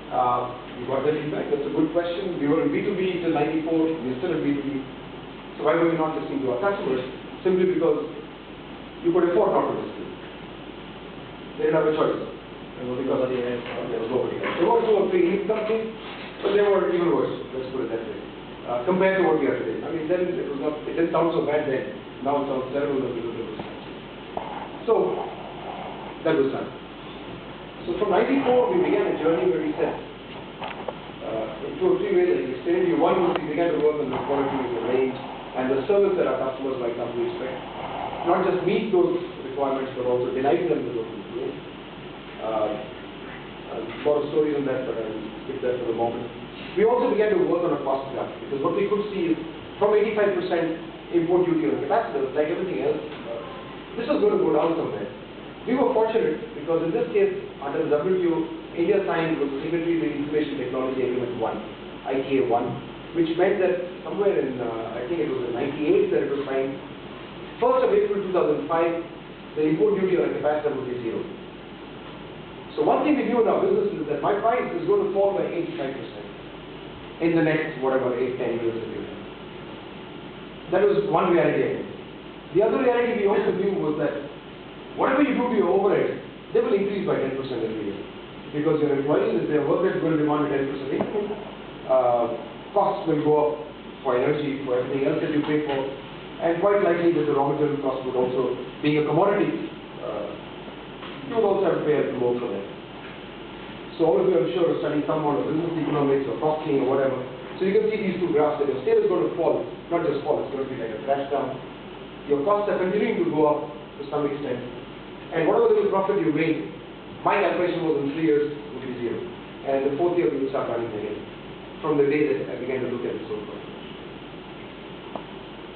You got that feedback? That's a good question. We were in B2B till 94, we're still in B2B. So why were we not listening to our customers? Simply because you could afford not to listen. They didn't have a choice. Because there was nobody else. There were two or three elite companies, but they were even worse, let's put it that way, compared to what we are today. I mean, then it was not, it didn't sound so bad then. Now it sounds terrible as it was. So, that was done. So from 94, we began a journey where we said, in two or three ways I explained to you. One was we began to work on the quality of the range and the service that our customers like us to expect. Not just meet those requirements, but also delight them with those requirements. A lot of stories on that, but I'll skip that for the moment. We also began to work on a cost graph, because what we could see is from 85% import duty on capacitors, like everything else, this was going to go down somewhere. We were fortunate because in this case, under the WTO, India signed was signatory to the Information Technology Agreement 1, ITA 1, which meant that somewhere in, I think it was in 98 that it was signed, 1st of April 2005, the import duty on a capacitor would be zero. So one thing we knew in our business is that my price is going to fall by 85% in the next, whatever, 8-10 years. That was one reality. The other reality we also knew was that whatever you do to your overhead, they will increase by 10% every year. Because your employees, if their work is going to demand a 10% increment, costs will go up for energy, for everything else that you pay for, and quite likely that the raw material cost would also, being a commodity, you would also have to pay more for that. So all of you, I'm sure, are studying some amount of business economics or costing or whatever. So you can see these two graphs that your scale is going to fall, not just fall, it's going to be like a crash down. Your costs are continuing to go up to some extent. And whatever little profit you made, my calculation was in 3 years would be zero. And the 4th year we will start running again, from the day that I began to look at this whole problem.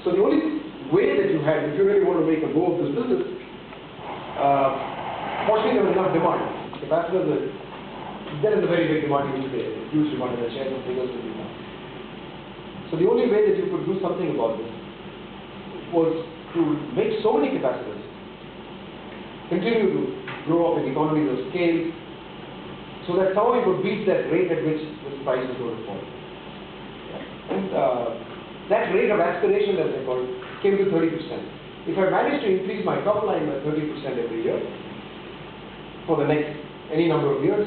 So the only way that you had, if you really want to make a go of this business, fortunately there was enough demand. Capacitors, there is a very big demand even today, a huge demand, and the shares of figures will be down. So the only way that you could do something about this was to make so many capacitors, continue to grow up in economies of scale, so that somehow you could beat that rate at which this price is going to fall. And that rate of aspiration, as I call it, came to 30%. If I managed to increase my top line by 30% every year, for the next any number of years,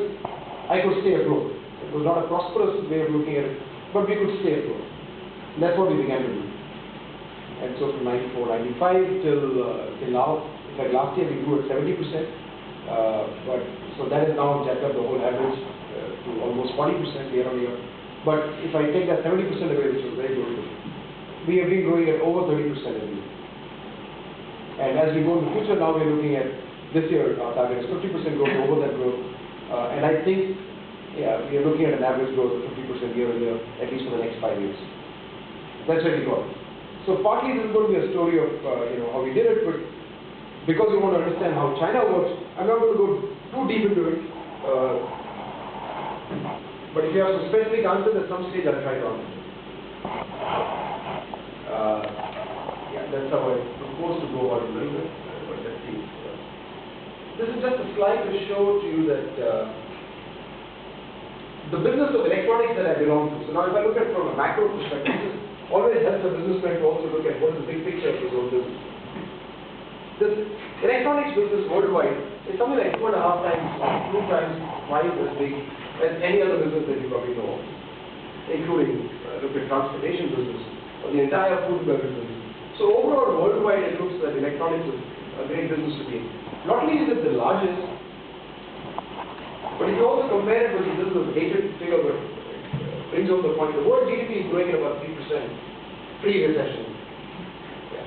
I could stay afloat. It was not a prosperous way of looking at it, but we could stay afloat. And that's what we began to do. And so from 94, 95 till now, in fact last year we grew at 70%, but so that is now jacked up the whole average to almost 40% year on year. But if I take that 70% away, which was very good, we have been growing at over 30% every year. And as we go in the future, now we are looking at this year, our target is 50% growth over that growth. And I think, yeah, we are looking at an average growth of 50% year on year, at least for the next 5 years. That's where we got. So partly this is going to be a story of how we did it, but because you want to understand how China works, I'm not going to go too deep into it. But if you have some specific answers at some stage, I'll try to answer. Yeah, that's how I propose to go about it a little bit. But let's see. This is just a slide to show to you that the business of electronics that I belong to. So now if I look at it from a macro perspective, this always helps a businessman to also look at what is the big picture of his own business. This electronics business worldwide is something like 2.5 times, 2 times twice as big as any other business that you probably know of, including look at transportation business or the entire food and beverage business. So overall, worldwide, it looks that electronics is a great business to be in. Not only is it the largest, but if you also compare it with this is a dated figure, but brings home the point. The world GDP is growing at about 3% pre-recession. Yeah.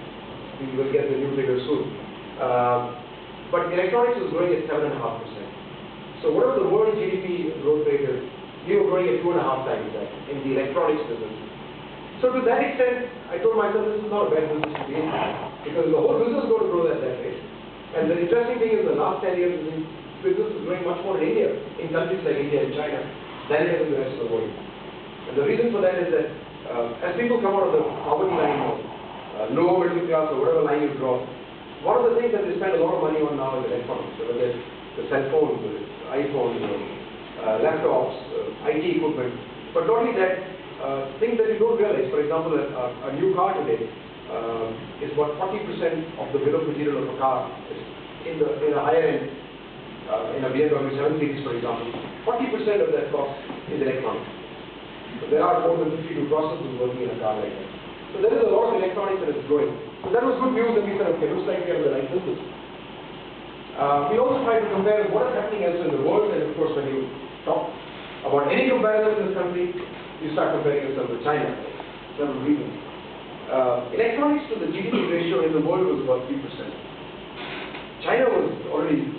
We will get the new figure soon. But electronics is growing at 7.5%. So whatever the world GDP growth rate is, we were growing at 2.5 times that in the electronics business. So to that extent, I told myself this is not a bad business to be in, because the whole business is going to grow at that rate. And the interesting thing is the last 10 years, the business is growing much more in India, in countries like India and China, than it is in the rest of the world. And the reason for that is that as people come out of the poverty line or low middle class or whatever line you draw, one of the things that they spend a lot of money on now is electronics, whether it's the cell phones, or iPhones, or laptops, IT equipment. But not only that, things that you don't realize. For example, a new car today is about 40% of the bill of material of a car in a higher end, in a BMW 7 Series, for example. 40% of that cost is electronics. So there are more than 52 processors working in a car like that. So there is a lot of electronics that is growing. So that was good news, and we said, okay, looks like we have the right business. We also tried to compare what is happening elsewhere in the world, and of course when you talk about any comparison in this country, you start comparing yourself with China. Several reasons. Electronics to the GDP ratio in the world was about 3%. China was already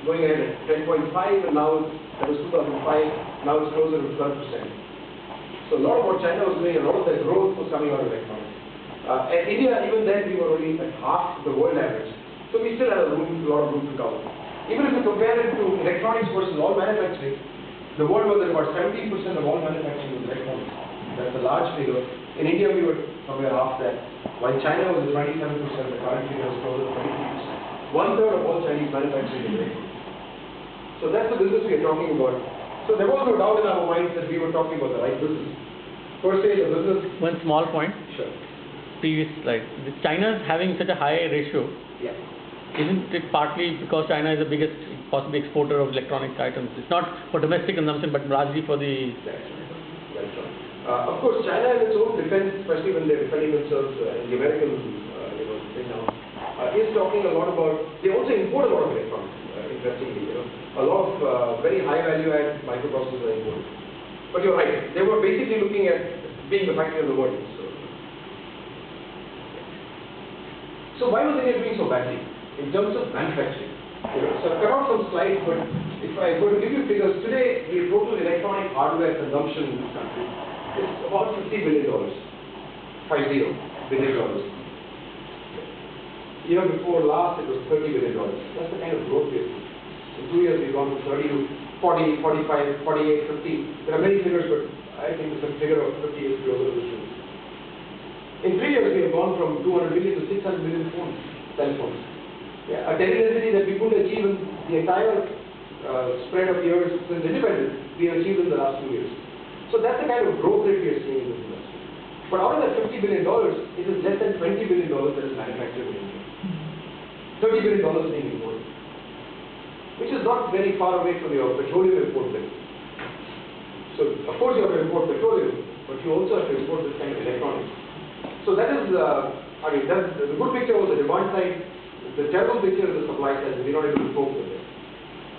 going ahead at 10.5, and now that was 2005, now it's closer to 12%. So a lot of what China was doing, a lot of their growth was coming out of electronics. And India, even then, we were only at half the world average. So we still had a lot of room to cover. Even if you compare it to electronics versus all manufacturing, the world was at about 17% of all manufacturing was electronics. That's a large figure. In India, we were somewhere half that. While China was at 27%, the current figure is closer to 23%. One-third of all Chinese manufacturing is electronics. So that's the business we are talking about. So there was no doubt in our minds that we were talking about the right business. Per se, the business... One small point. Sure. Previous slide. China is having such a high ratio. Yeah. Isn't it partly because China is the biggest possibly exporter of electronic items? It's not for domestic consumption, but largely for the... That's right. Of course, China in its own defense, especially when they're defending themselves in the American thing now, is talking a lot about... They also import a lot of electronics, interestingly. A lot of very high value add microprocessors are imported. But you're right, they were basically looking at being the factory of the world. So why was India doing so badly in terms of manufacturing? So I've cut out some slides, but if I were to give you figures, today the total electronic hardware consumption in this country is about $50 billion. $50 billion. Year before last, it was $30 billion. That's the kind of growth we're seeing. In 2 years, we've gone from 30 to 40, 45, 48, 50. There are many figures, but I think the figure of 50 is closer to the truth. In 3 years, we have gone from 200 million to 600 million cell phones. Yeah, a density that we couldn't achieve in the entire spread of years since independence, we have achieved in the last 2 years. So that's the kind of growth rate we are seeing in this industry. But out of that $50 billion, it is less than $20 billion that is manufactured in India. $30 billion being imported, which is not very far away from your petroleum import bill. So, of course, you have to import petroleum, but you also have to import this kind of electronics. So that is, that's, the good picture was the demand side. The terrible picture is the supply side. We're not able to cope with it.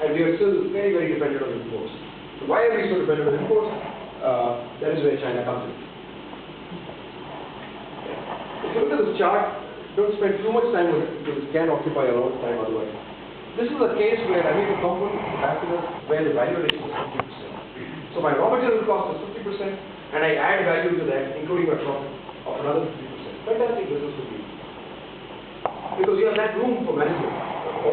And we are still very, very dependent on imports. So why are we so dependent on imports? That is where China comes in. If you look at this chart, don't spend too much time on it because it can occupy a lot of time otherwise. This is a case where I make a component capacitor where the value addition is 50%. So my raw material cost is 50% and I add value to that, including my profit of another 50%. Fantastic business to be. Because you have that room for management.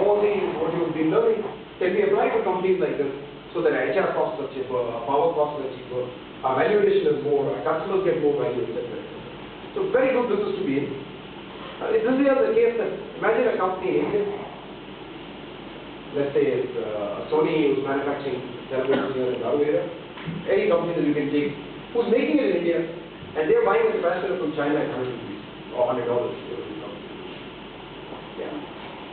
All these, what you've been learning, can be applied to companies like this so that HR costs are cheaper, our power costs are cheaper, our value addition is more, our customers get more value, etc. So very good business to be in. This is the case that, imagine a company in India, let's say it's Sony who's manufacturing televisions here in Dharuhera, any company that you can take, who's making it in India, and they're buying a capacitor from China at 100 rupees or $100. Yeah.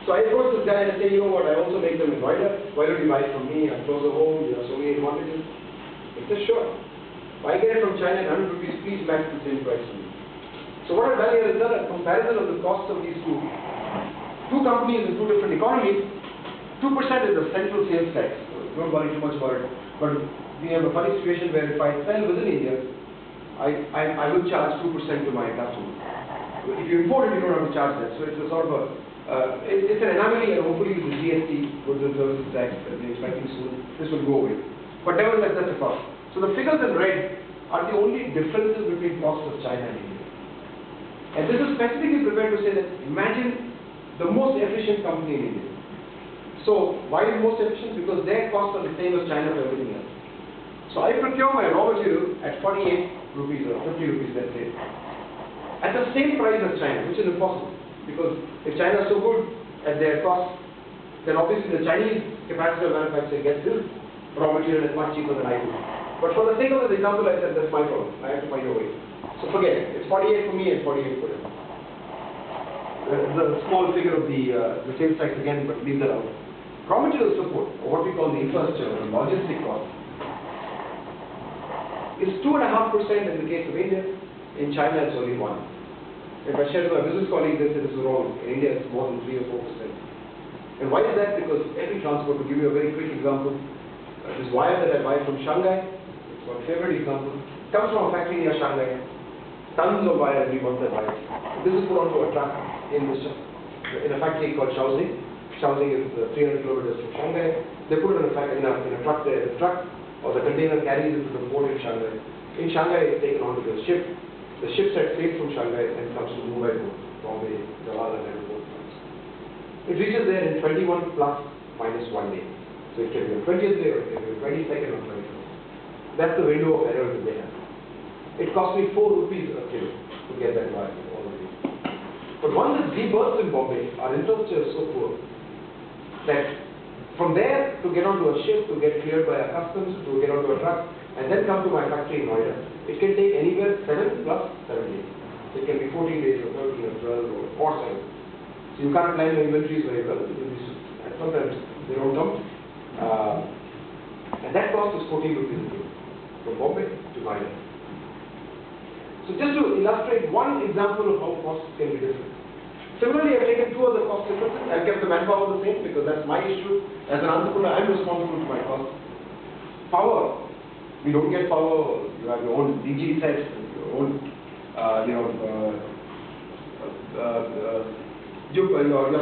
So I approach this guy and say, you know what, I also make them in Noida. Why don't you buy it from me? I'm closer home, there are so many advantages. He says, sure. If I get it from China at 100 rupees, please match the same price to me. So what I've done here is done a comparison of the costs of these two companies in two different economies. 2% is the central sales tax. So don't worry too much about it. But we have a funny situation where if I sell within India, I will charge 2% to my customer. If you import it, you don't have to charge that. So it's a sort of a, it's an anomaly, and hopefully with the GST, goods and services tax that we're expecting soon, this will go away. But nevertheless, that's a cost. So the figures in red are the only differences between costs of China and India. And this is specifically prepared to say that imagine the most efficient company in India. So why is most efficient? Because their costs are the same as China for everything else. So I procure my raw material at 48 rupees or 50 rupees, let's say, at the same price as China, which is impossible. Because if China is so good at their cost, then obviously the Chinese capacitor manufacturer gets this raw material is much cheaper than I do. But for the sake of this example, I said that's my problem. I have to find a way. So forget it. It's 48 for me and 48 for him. The small figure of the sales tax again, but leave that out. Raw material support, or what we call the infrastructure or logistic cost, is 2.5% in the case of India. In China, it's only 1%. If I share with my business colleagues, they say this is wrong. In India, it's more than 3 or 4%. And why is that? Because every transport, to give you a very quick example, this wire that I buy from Shanghai, it's my favorite example, comes from a factory near Shanghai. Tons of wire every month I buy. This is put onto a truck in a factory called Shaoxing. Shaoxing is 300 kilometers from Shanghai. They put it in a truck there. The truck or the container carries it to the port in Shanghai. In Shanghai, it's taken onto the ship. The ship sets sail from Shanghai and comes to Mumbai port, Bombay, Jawaharlal Nehru port. It reaches there in 21 plus minus 1 day. So it can be on 20th day or it can be on 22nd or 21st. That's the window of error that they have. It cost me 4 rupees a kilo to get that wire all the way. But once it rebirths in Bombay, our infrastructure is so poor that from there to get onto a ship, to get cleared by our customs, to get onto a truck, and then come to my factory in Noida, it can take anywhere 7 plus 7 days. It can be 14 days or 13 or 12 or 7. So you can't plan your inventories very well. And sometimes they don't come. And that cost is 14 rupees a kilo from Bombay to Noida. So just to illustrate one example of how costs can be different. Similarly, I've taken 2 other cost differences. I've kept the manpower the same because that's my issue. As an entrepreneur, I'm responsible for my costs. Power. We don't get power. You have your own DG sets, your own, your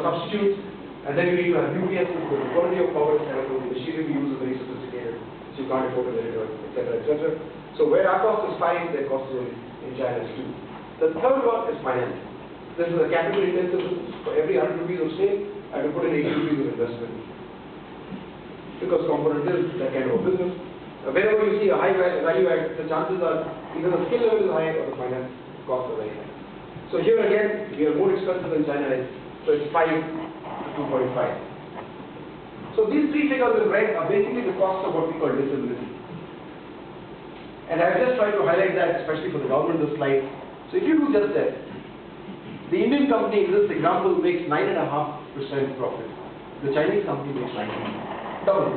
substitutes, and then you need to have UPS because the quality of power is terrible. The machinery we use is very sophisticated, so you can't afford to let it go, etc., etc. So where our cost is 5, their cost is in China is 2. The third one is finance. This is a capital intensive business. For every 100 rupees of sale, I have to put in 80 rupees of investment. Because component is that kind of a business. Wherever you see a high value add, the chances are either the skill level is high or the finance costs are very high. So here again, we are more expensive than China is. So it's 5 to 2.5. So these 3 figures in red are basically the cost of what we call disability. And I've just tried to highlight that, especially for the government, this slide. So if you do just that, the Indian company in this example makes 9.5% profit. The Chinese company makes 9%. Double.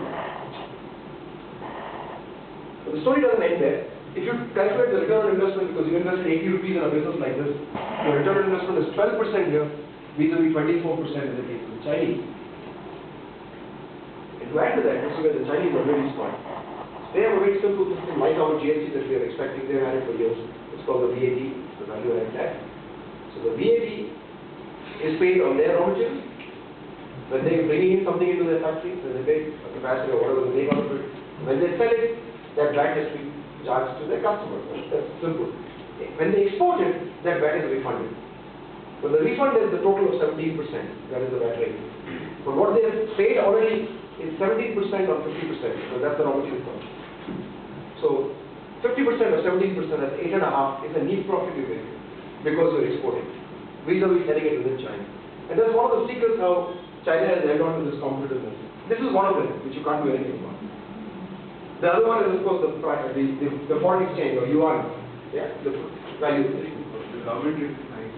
But the story doesn't end there. If you calculate the return on investment, because you invested 80 rupees in a business like this, the return on investment is 12% here, vis-a-vis 24% in the case of the Chinese. And to add to that, this is where the Chinese are really smart. They have a very simple system like our GST that we are expecting. They've had it for years. It's called the VAT, the value added tax. So the VAT is paid on their raw materials. When they bring in something into their factory, then they pay a capacity or whatever they make out of it. When they sell it, that VAT has to be charged to their customers. That's simple. When they export it, that VAT is refunded. But the refund is the total of 17%. That is the VAT rate. But what they have paid already is 17% or 50%. So that's the raw material cost. So 50% or 17%, that's 8.5%, is a net profit you make because you're exporting, vis-a-vis selling it within China. And that's one of the secrets how China has held on to this competitiveness. This is one of them, which you can't do anything about. The other one is, of course, the foreign exchange or yuan. Yeah, the value. The government recognizes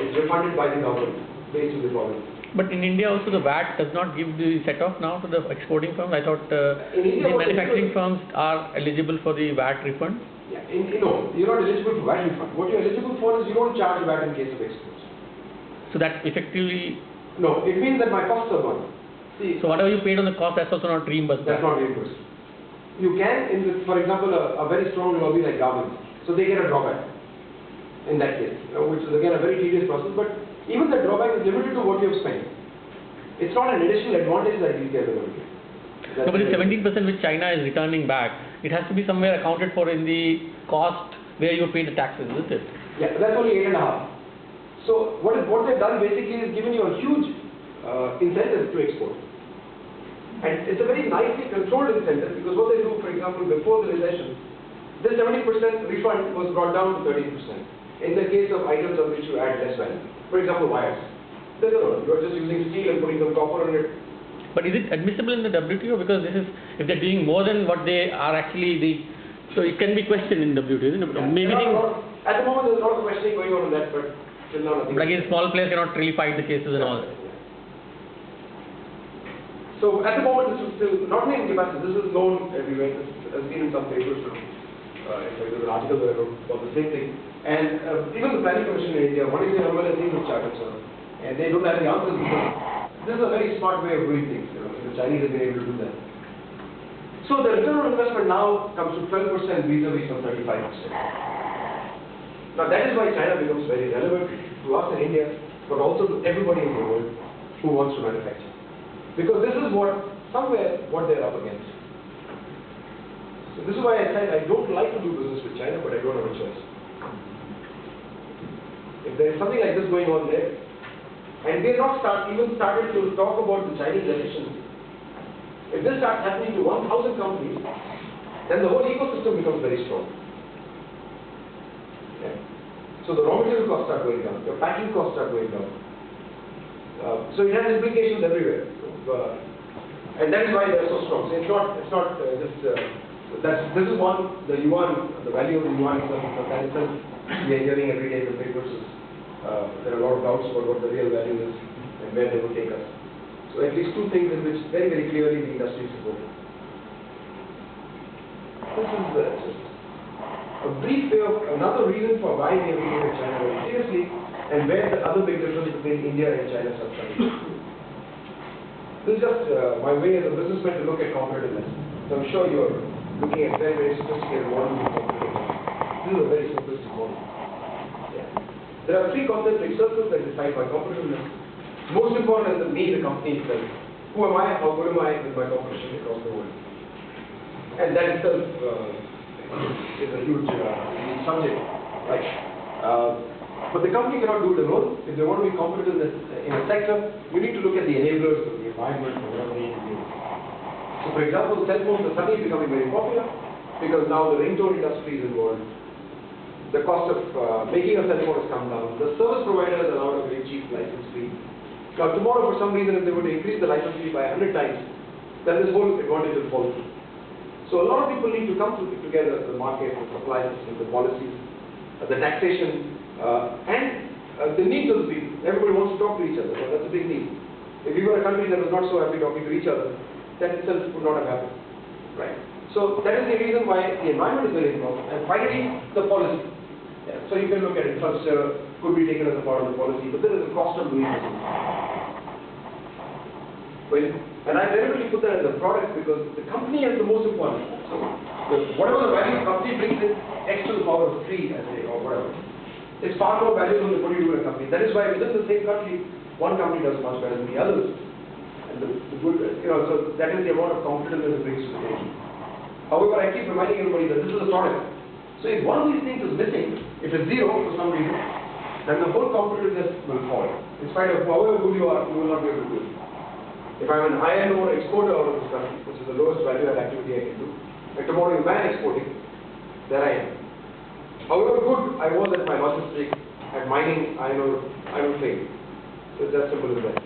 it's refunded by the government based on the problem. But in India also the VAT does not give the set-off now to the exporting firms. I thought the manufacturing firms are eligible for the VAT refund. Yeah, no, you're not eligible for VAT refund. What you're eligible for is you don't charge VAT in case of exports. So that effectively... No, it means that my costs are gone. See, so whatever you paid on the cost, that's also not reimbursed. That's not reimbursed. You can, for example, a very strong lobby like garments, so they get a drawback in that case, which is again a very tedious process, but even the drawback is limited to what you have spent. It's not an additional advantage that you get over here. No, but the 17% which China is returning back, it has to be somewhere accounted for in the cost where you pay the taxes, isn't it? Yeah, that's only 8.5. So what they've done basically is given you a huge incentive to export. And it's a very nicely controlled incentive because what they do, for example, before the recession, this 70% refund was brought down to 30%. In the case of items on which you add less value. For example, wires. You're just using steel and putting some copper on it. But is it admissible in the WTO? Because this is, if they're doing more than what they are actually, so it can be questioned in WTO, isn't it? Yeah. Maybe At the moment, there's a lot of questioning going on that, but still not nothing. like in small players cannot really fight the cases and all that. So at the moment, this is still not only in capacity. This is known everywhere. This has been in some papers. There's an article that I wrote about the same thing. And even the Planning Commission in India, one is the has seen this charter, sir, and they don't have the answers because this is a very smart way of doing things. The Chinese have been able to do that. So the return on investment now comes to 12% vis-a-vis from 35%. Now that is why China becomes very relevant to us in India, but also to everybody in the world who wants to manufacture. Because this is what they're up against. So this is why I said I don't like to do business with China, but I don't have a choice. If there is something like this going on there, and we have not even started to talk about the Chinese efficiency. If this starts happening to 1,000 companies, then the whole ecosystem becomes very strong. Yeah. So the raw material costs start going down, your packing costs start going down. So it has implications everywhere. And that is why they are so strong. So it's not just this is one, the yuan, the value of the yuan itself, that itself we are hearing every day in the papers. There are a lot of doubts about what the real value is and where they will take us. So at least two things in which very, very clearly the industry is supported. This is just a brief way of another reason for why we are looking at China very seriously and where the other big difference between India and China is coming. This is just my way as a businessman to look at competitiveness. So I'm sure you're looking at very, very sophisticated models of competition. This is a very simplistic model. Yeah. There are three concentric circles that decide my competitiveness. Most important is me, the company itself. Who am I? How good am I with my competition across the world? And that itself is a huge subject. Right? But the company cannot do it alone. If they want to be competitive in a sector, you need to look at the enablers of the environment or whatever they need to do. So for example, cell phones are suddenly becoming very popular because now the ringtone industry is involved. The cost of making a cell phone has come down. The service provider has allowed a very cheap license fee. Now tomorrow, for some reason, if they were to increase the license fee by 100 times, then this whole advantage will fall through. So a lot of people need to come together, the market, the supply system, the policies, the taxation, and the needs of the people. Everybody wants to talk to each other, so that's a big need. If we were a country that was not so happy talking to each other, that itself would not have happened. Right? So that is the reason why the environment is very important. And finally, the policy. Yeah. So you can look at infrastructure, could be taken as a part of the policy, but there is a cost of doing business. And I deliberately put that as a product because the company is the most important. So whatever the value the company brings in, X to the power of 3, I say, or whatever. It's far more valuable than what you do in a company. That is why within the same country, one company does much better than the others. And the good, so that is the amount of competitiveness it brings to the table. However, I keep reminding everybody that this is a product. So if one of these things is missing, if it's 0 for some reason, then the whole competitiveness will fall. In spite of however good you are, you will not be able to do it. If I'm an iron ore exporter out of this country, which is the lowest value add activity I can do, and tomorrow you ban exporting, there I am. However good I was at my logistics, at mining, I will fail. So it's as simple as that.